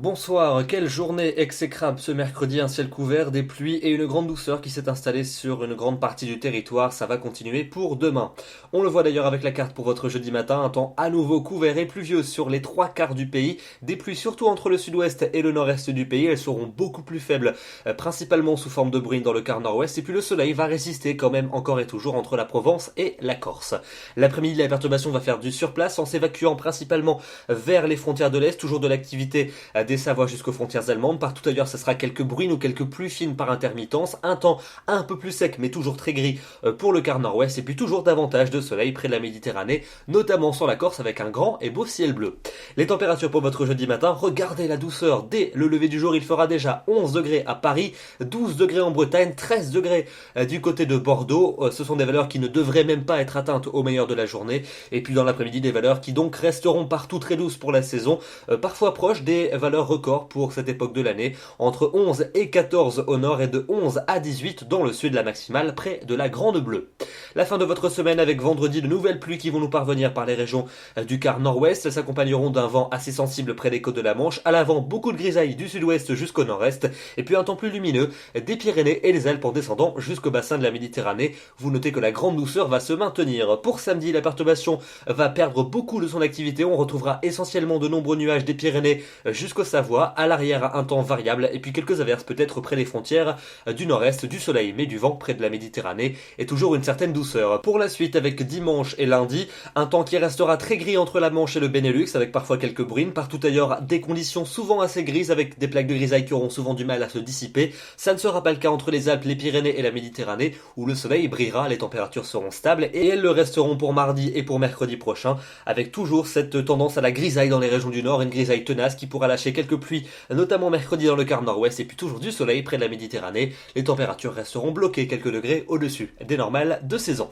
Bonsoir, quelle journée exécrable ce mercredi, un ciel couvert, des pluies et une grande douceur qui s'est installée sur une grande partie du territoire, ça va continuer pour demain. On le voit d'ailleurs avec la carte pour votre jeudi matin, un temps à nouveau couvert et pluvieux sur les trois quarts du pays, des pluies surtout entre le sud-ouest et le nord-est du pays, elles seront beaucoup plus faibles, principalement sous forme de bruine dans le quart nord-ouest, et puis le soleil va résister quand même encore et toujours entre la Provence et la Corse. L'après-midi, la perturbation va faire du surplace en s'évacuant principalement vers les frontières de l'Est, toujours de l'activité des Savoies jusqu'aux frontières allemandes. Partout ailleurs, ce sera quelques bruines ou quelques pluies fines par intermittence. Un temps un peu plus sec, mais toujours très gris pour le quart nord-ouest. Et puis toujours davantage de soleil près de la Méditerranée, notamment sur la Corse avec un grand et beau ciel bleu. Les températures pour votre jeudi matin, regardez la douceur. Dès le lever du jour, il fera déjà 11 degrés à Paris, 12 degrés en Bretagne, 13 degrés du côté de Bordeaux. Ce sont des valeurs qui ne devraient même pas être atteintes au meilleur de la journée. Et puis dans l'après-midi, des valeurs qui donc resteront partout très douces pour la saison, parfois proches des valeur record pour cette époque de l'année, entre 11 et 14 au nord et de 11 à 18 dans le sud, la maximale près de la Grande Bleue. La fin de votre semaine avec vendredi de nouvelles pluies qui vont nous parvenir par les régions du quart nord-ouest, s'accompagneront d'un vent assez sensible près des côtes de la Manche, à l'avant beaucoup de grisailles du sud-ouest jusqu'au nord-est, et puis un temps plus lumineux des Pyrénées et les Alpes en descendant jusqu'au bassin de la Méditerranée. Vous notez que la grande douceur va se maintenir. Pour samedi, la perturbation va perdre beaucoup de son activité, on retrouvera essentiellement de nombreux nuages des Pyrénées jusqu'aux Savoie, à l'arrière un temps variable et puis quelques averses peut-être près des frontières du nord-est, du soleil mais du vent près de la Méditerranée et toujours une certaine douceur. Pour la suite avec dimanche et lundi, un temps qui restera très gris entre la Manche et le Benelux avec parfois quelques bruines, partout ailleurs des conditions souvent assez grises avec des plaques de grisaille qui auront souvent du mal à se dissiper. Ça ne sera pas le cas entre les Alpes, les Pyrénées et la Méditerranée où le soleil brillera, les températures seront stables et elles le resteront pour mardi et pour mercredi prochain avec toujours cette tendance à la grisaille dans les régions du nord, une grisaille tenace qui pourra lâcher quelques pluies, notamment mercredi dans le quart nord-ouest et puis toujours du soleil près de la Méditerranée. Les températures resteront bloquées quelques degrés au-dessus des normales de saison.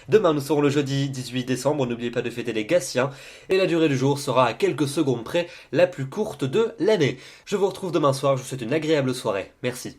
Demain, nous serons le jeudi 18 décembre, n'oubliez pas de fêter les Gatien et la durée du jour sera à quelques secondes près la plus courte de l'année. Je vous retrouve demain soir, je vous souhaite une agréable soirée. Merci.